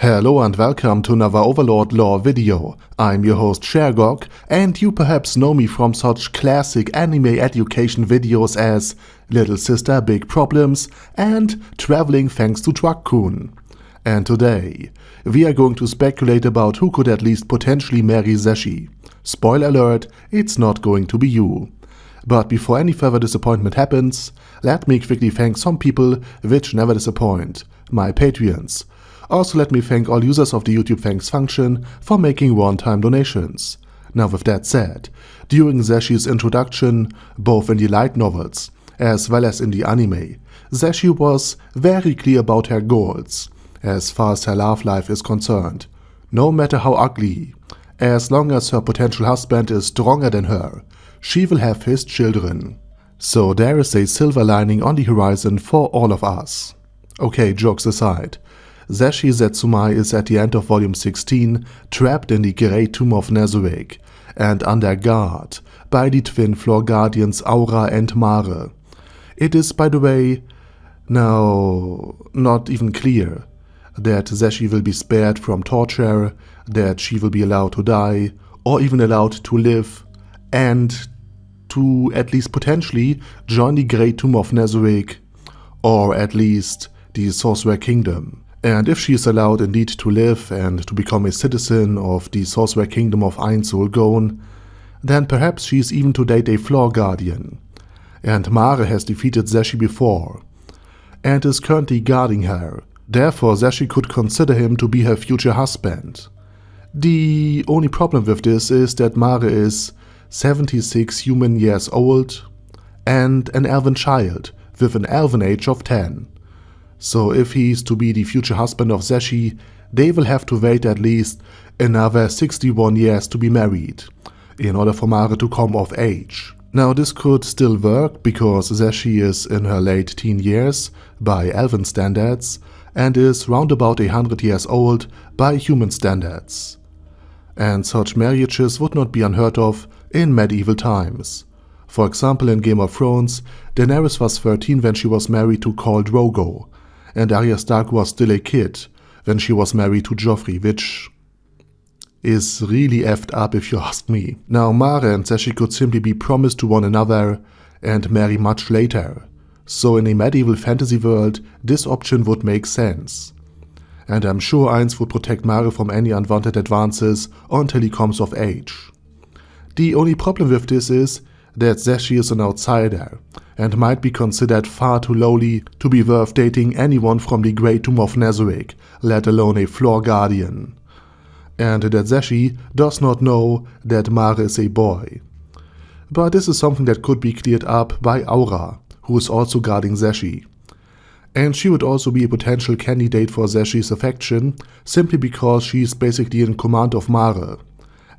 Hello and welcome to another Overlord lore video. I'm your host Shergog, and you perhaps know me from such classic anime education videos as Little Sister Big Problems and Traveling Thanks to Truck-kun. And today, we are going to speculate about who could at least potentially marry Zesshi. Spoiler alert, it's not going to be you. But before any further disappointment happens, let me quickly thank some people which never disappoint, my Patreons. Also let me thank all users of the YouTube thanks function for making one-time donations. Now with that said, during Zeshi's introduction, both in the light novels as well as in the anime, Zesshi was very clear about her goals, as far as her love life is concerned. No matter how ugly, as long as her potential husband is stronger than her, she will have his children. So there is a silver lining on the horizon for all of us. Okay, jokes aside. Zesshi Zetsumei is at the end of volume 16 trapped in the Great Tomb of Nezarec and under guard by the twin floor guardians Aura and Mare. It is, by the way, now not even clear that Zesshi will be spared from torture, that she will be allowed to die, or even allowed to live, and to at least potentially join the Great Tomb of Nezarec, or at least the Sorcerer Kingdom. And if she is allowed indeed to live and to become a citizen of the Sorcerer Kingdom of Einsulgon, then perhaps she is even to date a floor guardian. And Mare has defeated Zesshi before, and is currently guarding her. Therefore Zesshi could consider him to be her future husband. The only problem with this is that Mare is 76 human years old and an elven child with an elven age of 10. So if he is to be the future husband of Zesshi, they will have to wait at least another 61 years to be married, in order for Mare to come of age. Now this could still work because Zesshi is in her late teen years by elven standards and is round about 100 years old by human standards. And such marriages would not be unheard of in medieval times. For example, in Game of Thrones, Daenerys was 13 when she was married to Khal Drogo, and Arya Stark was still a kid when she was married to Joffrey, which is really effed up if you ask me. Now Mare and Zesshi could simply be promised to one another and marry much later. So in a medieval fantasy world, this option would make sense. And I'm sure Ainz would protect Mare from any unwanted advances until he comes of age. The only problem with this is that Zesshi is an outsider and might be considered far too lowly to be worth dating anyone from the Great Tomb of Nezarec, let alone a floor guardian. And that Zesshi does not know that Mare is a boy. But this is something that could be cleared up by Aura, who is also guarding Zesshi. And she would also be a potential candidate for Zeshi's affection, simply because she is basically in command of Mare.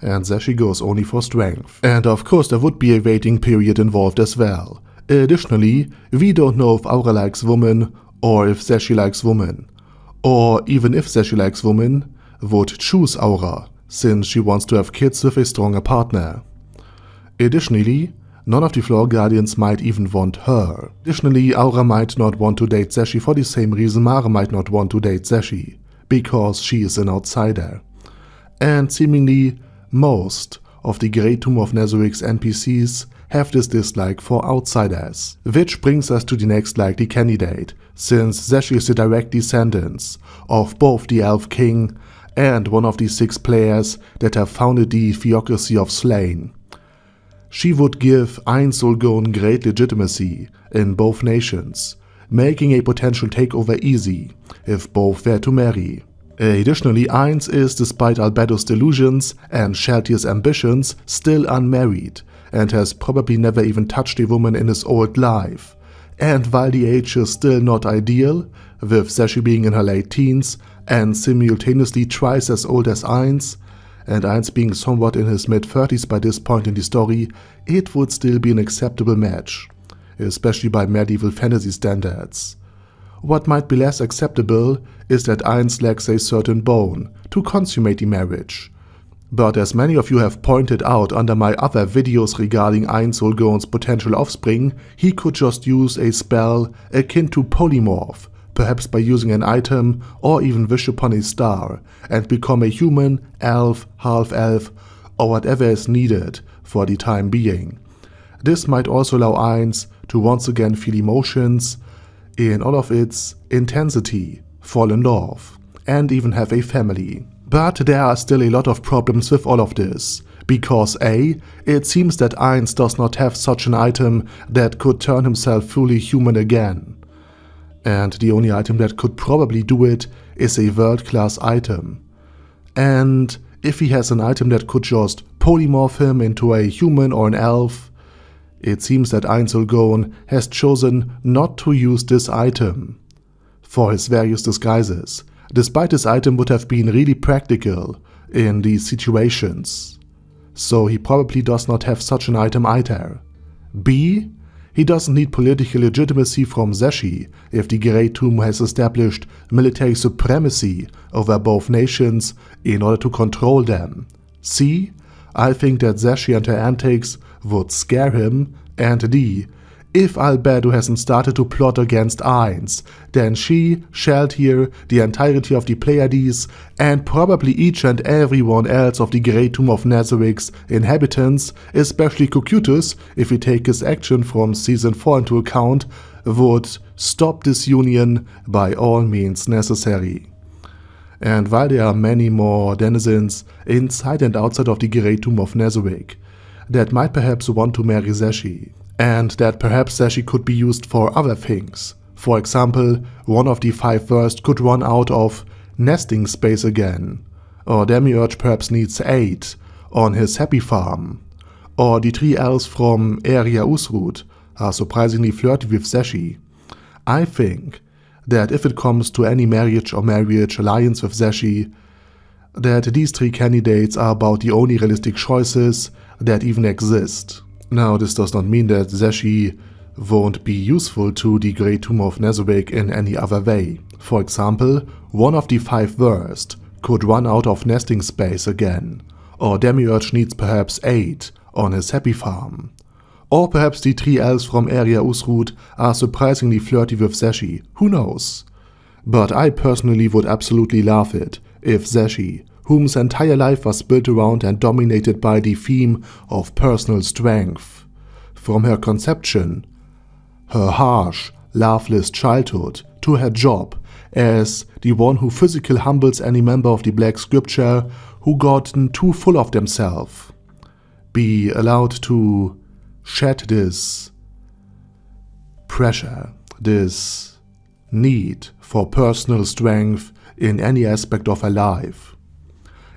And Zesshi goes only for strength. And of course there would be a waiting period involved as well. Additionally, we don't know if Aura likes women or if Zesshi likes women. Or even if Zesshi likes women, would choose Aura, since she wants to have kids with a stronger partner. Additionally, none of the floor guardians might even want her. Additionally, Aura might not want to date Zesshi for the same reason Mare might not want to date Zesshi, because she is an outsider. And seemingly most of the Great Tomb of Nezarec's NPCs have this dislike for outsiders. Which brings us to the next likely candidate, since Zesshi is the direct descendant of both the Elf King and one of the 6 players that have founded the Theocracy of Slain. She would give Einsulgon great legitimacy in both nations, making a potential takeover easy if both were to marry. Additionally, Ainz is, despite Albedo's delusions and Sheltier's ambitions, still unmarried and has probably never even touched a woman in his old life. And while the age is still not ideal, with Zesshi being in her late teens and simultaneously twice as old as Ainz, and Ainz being somewhat in his mid-30s by this point in the story, it would still be an acceptable match, especially by medieval fantasy standards. What might be less acceptable is that Ainz lacks a certain bone to consummate the marriage. But as many of you have pointed out under my other videos regarding Einsulgon's potential offspring, he could just use a spell akin to Polymorph perhaps by using an item or even wish upon a star and become a human, elf, half-elf, or whatever is needed for the time being. This might also allow Ainz to once again feel emotions in all of its intensity, fall in love, and even have a family. But there are still a lot of problems with all of this, because A, it seems that Ainz does not have such an item that could turn himself fully human again. And the only item that could probably do it is a world-class item. And if he has an item that could just polymorph him into a human or an elf, it seems that Ainz Ulgon has chosen not to use this item for his various disguises, despite this item would have been really practical in these situations. So he probably does not have such an item either. B, he doesn't need political legitimacy from Zesshi if the Great Tomb has established military supremacy over both nations in order to control them. C, I think that Zesshi and her antics would scare him. And D, if Albedo hasn't started to plot against Ainz, then she shall hear the entirety of the Pleiades and probably each and everyone else of the Great Tomb of Nazarik's inhabitants, especially Cocytus, if we take his action from season 4 into account, would stop this union by all means necessary. And while there are many more denizens inside and outside of the Great Tomb of Nazarik that might perhaps want to marry Zesshi, and that perhaps Zesshi could be used for other things. For example, one of the 5 worst could run out of nesting space again, or Demiurge perhaps needs 8 on his happy farm, or the 3 elves from Area Usrud are surprisingly flirty with Zesshi. I think that if it comes to any marriage alliance with Zesshi, that these 3 candidates are about the only realistic choices that even exist. Now, this does not mean that Zesshi won't be useful to the Great Tomb of Nazarik in any other way. For example, one of the 5 worst could run out of nesting space again, or Demiurge needs perhaps 8 on his happy farm. Or perhaps the 3 elves from Area Usrud are surprisingly flirty with Zesshi, who knows? But I personally would absolutely love it if Zesshi, whose entire life was built around and dominated by the theme of personal strength, from her conception, her harsh, loveless childhood, to her job as the one who physically humbles any member of the Black Scripture who gotten too full of themselves, be allowed to shed this pressure, this need for personal strength in any aspect of her life.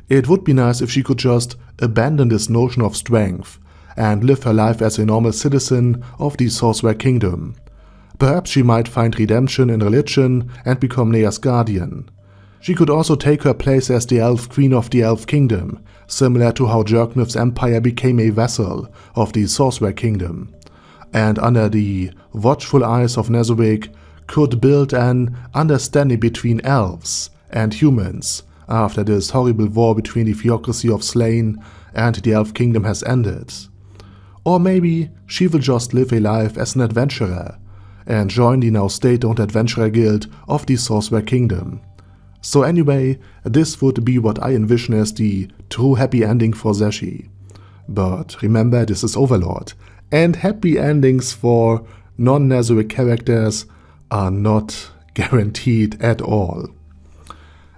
It would be nice if she could just abandon this notion of strength and live her life as a normal citizen of the Sorcerer Kingdom. Perhaps she might find redemption in religion and become Nea's guardian. She could also take her place as the Elf Queen of the Elf Kingdom, similar to how Jerknith's empire became a vassal of the Sorcerer Kingdom, and under the watchful eyes of Nazarik could build an understanding between elves and humans after this horrible war between the theocracy of Slain and the Elf Kingdom has ended. Or maybe she will just live a life as an adventurer and join the now state-owned adventurer guild of the Sorcerer Kingdom. So anyway, this would be what I envision as the true happy ending for Zesshi. But remember, this is Overlord, and happy endings for non-Nazarik characters are not guaranteed at all.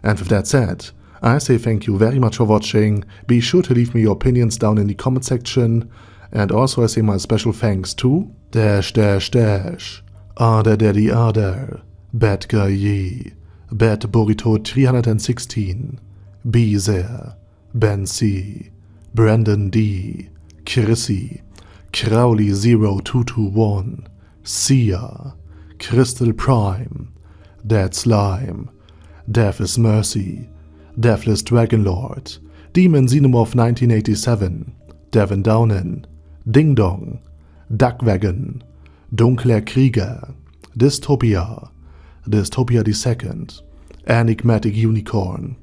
And with that said, I say thank you very much for watching. Be sure to leave me your opinions down in the comment section. And also I say my special thanks to Arder Daddy Arder, Bad Guy Ye, Bad Burrito 316, Bezer, Ben C, Brandon D, Chrissy, Crowley 0221, Sia, Crystal Prime, Dead Slime, Death is Mercy, Deathless Dragonlord, Demon Xenomorph 1987, Devin Downen, Ding Dong, Duckwagon, Dunkler Krieger, Dystopia, Dystopia II, Enigmatic Unicorn,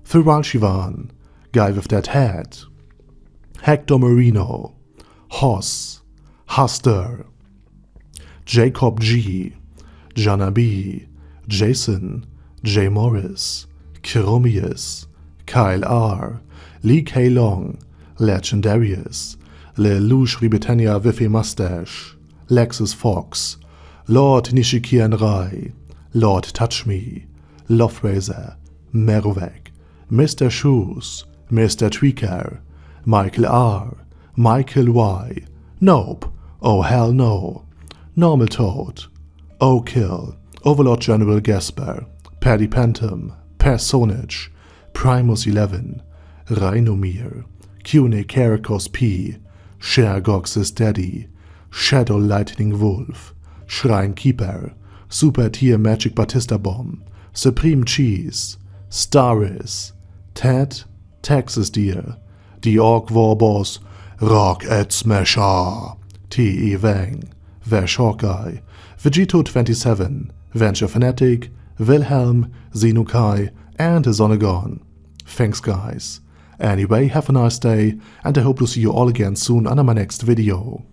Thiral Shivan, Guy with That Head, Hector Marino, Hoss, Huster, Jacob G, Jana B, Jason, J. Morris, Chromius, Kyle R., Lee K. Long, Legendarius, Lelouch Britannia with a Mustache, Lexus Fox, Lord Nishikian Rai, Lord Touch Me, Loverazor, Merovec, Mr. Shoes, Mr. Tweaker, Michael R., Michael Y., Nope, Oh Hell No, Normal Toad, O'Kill, Overlord General Gasper, Paddy Pantum, Personage, Primus 11, Rhinomir, Cune Caracos P, Shergox's Daddy, Shadow Lightning Wolf, Shrine Keeper, Super Tier Magic Batista Bomb, Supreme Cheese, Staris, Ted, Texas Deer, The Orc War Boss, Rocket Smasher, T.E. Wang, Vash Hawkeye, Vegito 27, Venture Fanatic, Wilhelm, Xenukai, and Zonagon. Thanks guys. Anyway, have a nice day, and I hope to see you all again soon under my next video.